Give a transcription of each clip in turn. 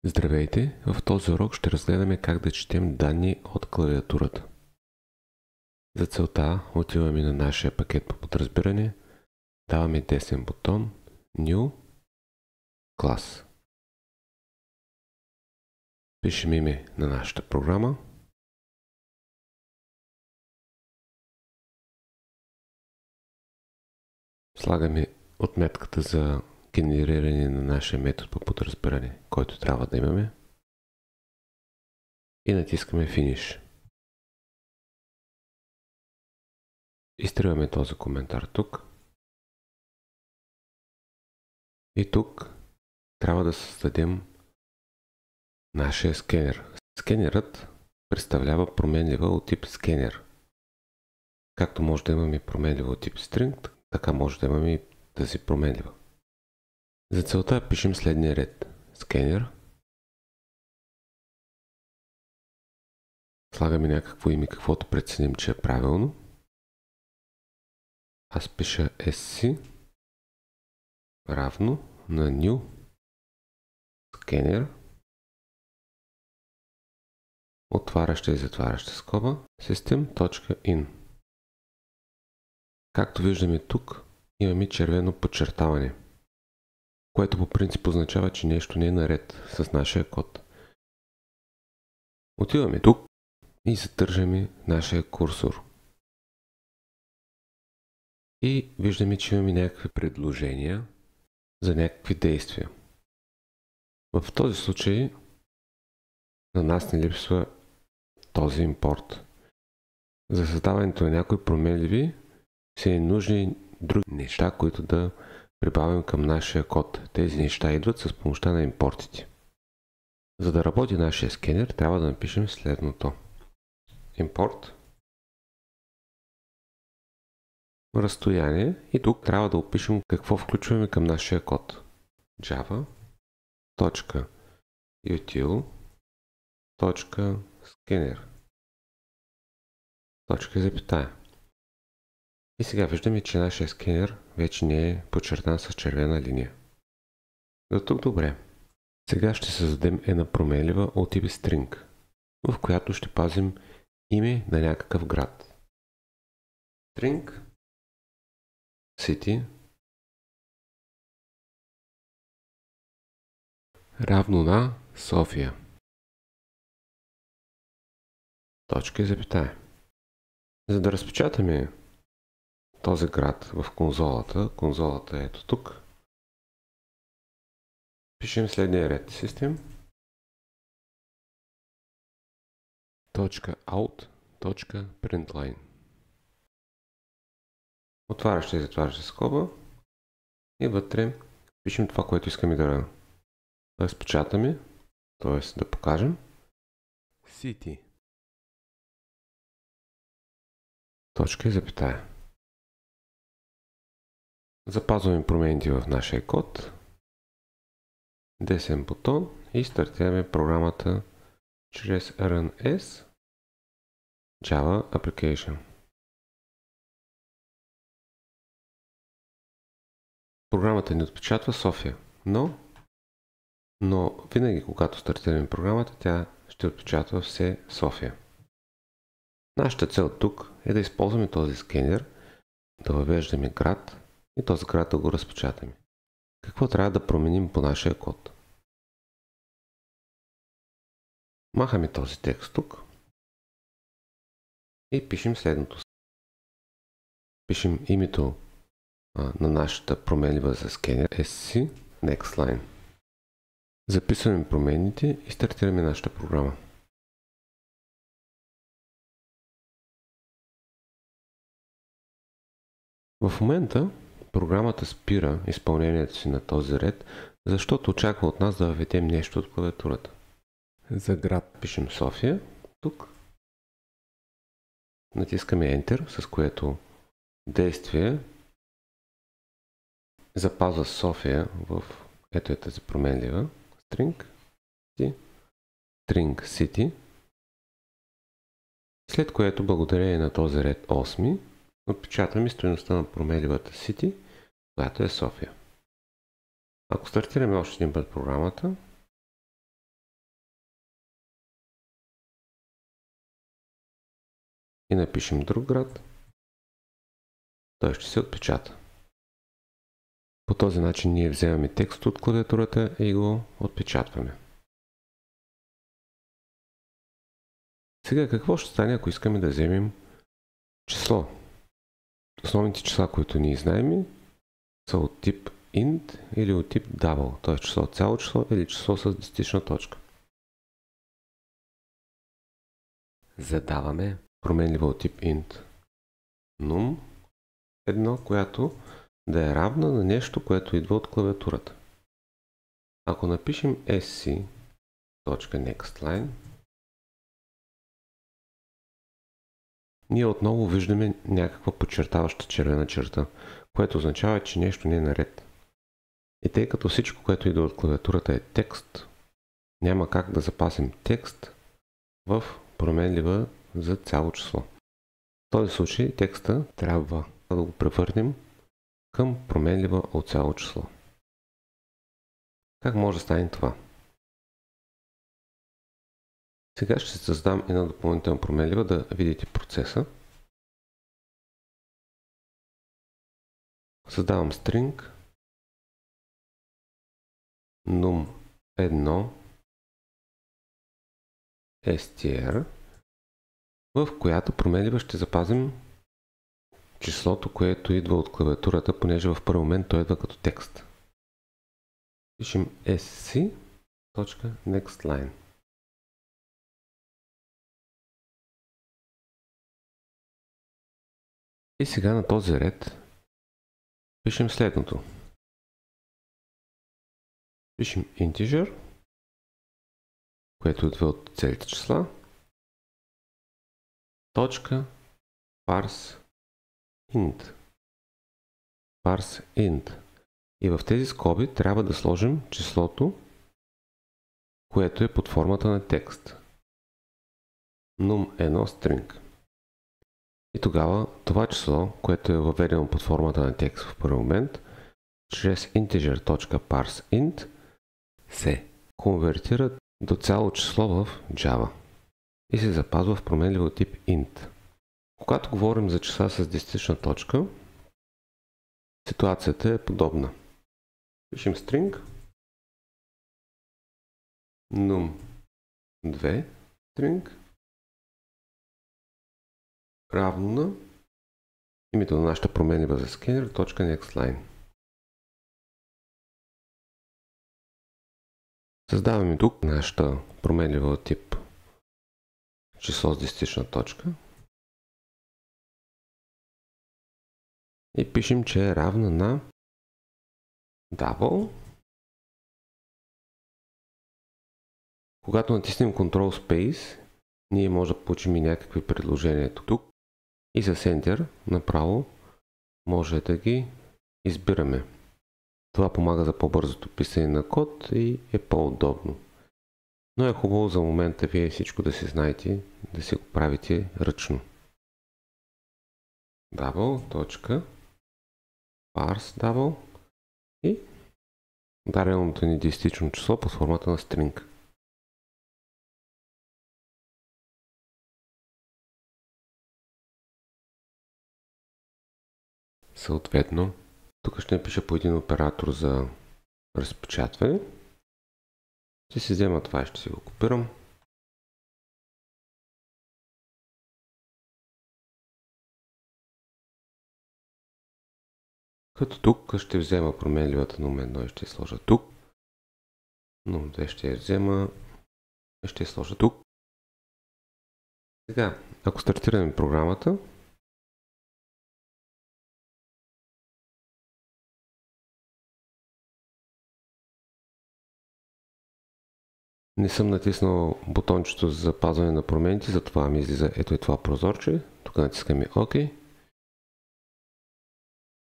Здравейте! В този урок ще разгледаме как да четем данни от клавиатурата. За целта отиваме на нашия пакет по подразбиране, даваме десен бутон New Class. Пишем име на нашата програма. Слагаме отметката за генериране на нашия метод по подразбиране, който трябва да имаме. И натискаме Finish. Изтриваме този коментар тук. И тук трябва да създадем нашия скенер. Скенерът представлява променлива от тип скенер. Както може да имаме променлива от тип string, така може да имаме и тази променлива. За целта пишем следния ред. Скенер. Слагаме някакво име, каквото преценим, че е правилно. Аз пиша sc равно на new скенер, отваряща и затваряща скоба, system.in. Както виждаме тук, имаме червено подчертаване, което по принцип означава, че нещо не е наред с нашия код. Отиваме тук и задържаме нашия курсор. И виждаме, че имаме някакви предложения за някакви действия. В този случай на нас не липсва този импорт. За създаването на някои променливи са ни нужни други неща, които да прибавим към нашия код. Тези неща идват с помощта на импортите. За да работи нашия скенер, трябва да напишем следното. Импорт разстояние и тук трябва да опишем какво включваме към нашия код. Java.util.scanner запитая. И сега виждаме, че нашия скенер вече не е подчертан с червена линия. До тук добре. Сега ще създадем една променлива от тип string, в която ще пазим име на някакъв град. String city равно на София. Точка и запитая. За да разпечатаме този град в конзолата е ето тук, пишем следния ред. System.out.println. Отваряща и затваряща скоба и вътре пишем това, което искаме да разпечатаме, т.е. да покажем. City. Точка и запитая. Запазваме промените в нашия код. Десен бутон и стартираме програмата чрез RNS Java Application. Програмата ни отпечатва София, но винаги когато стартираме програмата, тя ще отпечатва все София. Нашата цел тук е да използваме този скенер, да въвеждаме град и този град да го разпечатаме. Какво трябва да променим по нашия код? Махаме този текст тук и пишем следното. Пишем името на нашата променлива за скенер sc next line. Записваме промените и стартираме нашата програма. В момента програмата спира изпълнението си на този ред, защото очаква от нас да въведем нещо от клавиатурата. За град пишем София, тук. Натискаме Enter, с което действие запазва София в ето е тази променлива string city, след което благодарение на този ред 8 отпечатаме стойността на променливата city, която е София. Ако стартираме още един път програмата, и напишем друг град, той ще се отпечата. По този начин ние вземаме текст от клавиатурата и го отпечатваме. Сега какво ще стане, ако искаме да вземем число? Основните числа, които ние знаем, са от тип int или от тип double, т.е. число цяло число или число с десетична точка. Задаваме променлива от тип int num1, която да е равна на нещо, което идва от клавиатурата. Ако напишем sc.nextLine, ние отново виждаме някаква подчертаваща червена черта, което означава, че нещо не е наред. И тъй като всичко, което идва от клавиатурата е текст, няма как да запасим текст в променлива за цяло число. В този случай текста трябва да го превърнем към променлива от цяло число. Как може да стане това? Сега ще създам една допълнителна променлива да видите процеса. Създавам string num1 str, в която променлива ще запазим числото, което идва от клавиатурата, понеже в първи момент той идва като текст. Пишем sc.nextLine. И сега на този ред пишем следното. Пишем integer, което идва от целите числа, точка parse int. И в тези скоби трябва да сложим числото, което е под формата на текст. num1 string. И тогава това число, което е въведено под формата на текст в първи момент, чрез integer.parseInt се конвертира до цяло число в Java и се запазва в променлива тип int. Когато говорим за числа с десетична точка, ситуацията е подобна. Пишем string num2 string равно на името на нашата променлива за скенер .nextLine. Създаваме тук нашата променлива от тип число с десетична точка и пишем, че е равна на double. Когато натиснем Ctrl Space, ние може да получим и някакви предложения тук и с Enter направо може да ги избираме. Това помага за по-бързото писане на код и е по-удобно. Но е хубаво за момента вие всичко да си знаете, да си го правите ръчно. Double.parse double и даденото ни десетично число под формата на string. Съответно, тук ще напиша по един оператор за разпечатване. Ще си взема това и ще си го копирам. Като тук ще взема променливата num1 и ще я сложа тук. num2 ще я взема и ще я сложа тук. Сега, ако стартираме програмата, не съм натиснал бутончето за запазване на промените, затова ми излиза ето и това прозорче. Тук натискаме OK.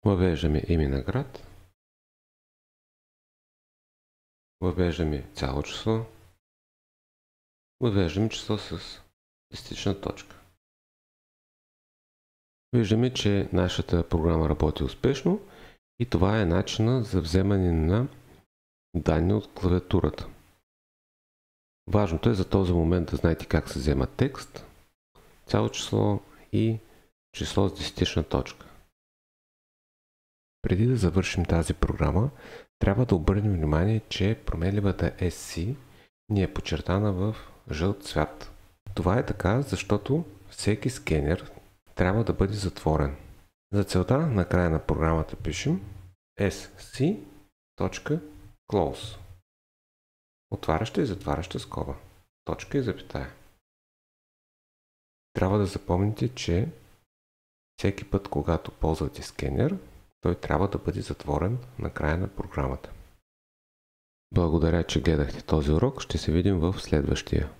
Въвеждаме име на град. Въвеждаме цяло число. Въвеждаме число с десетична точка. Виждаме, че нашата програма работи успешно и това е начинът за вземане на данни от клавиатурата. Важното е за този момент да знаете как се взема текст, цяло число и число с десетична точка. Преди да завършим тази програма, трябва да обърнем внимание, че променливата SC ни е подчертана в жълт цвят. Това е така, защото всеки скенер трябва да бъде затворен. За целта на края на програмата пишем sc.close. Отваряща и затваряща скоба. Точка и запетая. Трябва да запомните, че всеки път, когато ползвате скенер, той трябва да бъде затворен на края на програмата. Благодаря, че гледахте този урок. Ще се видим в следващия.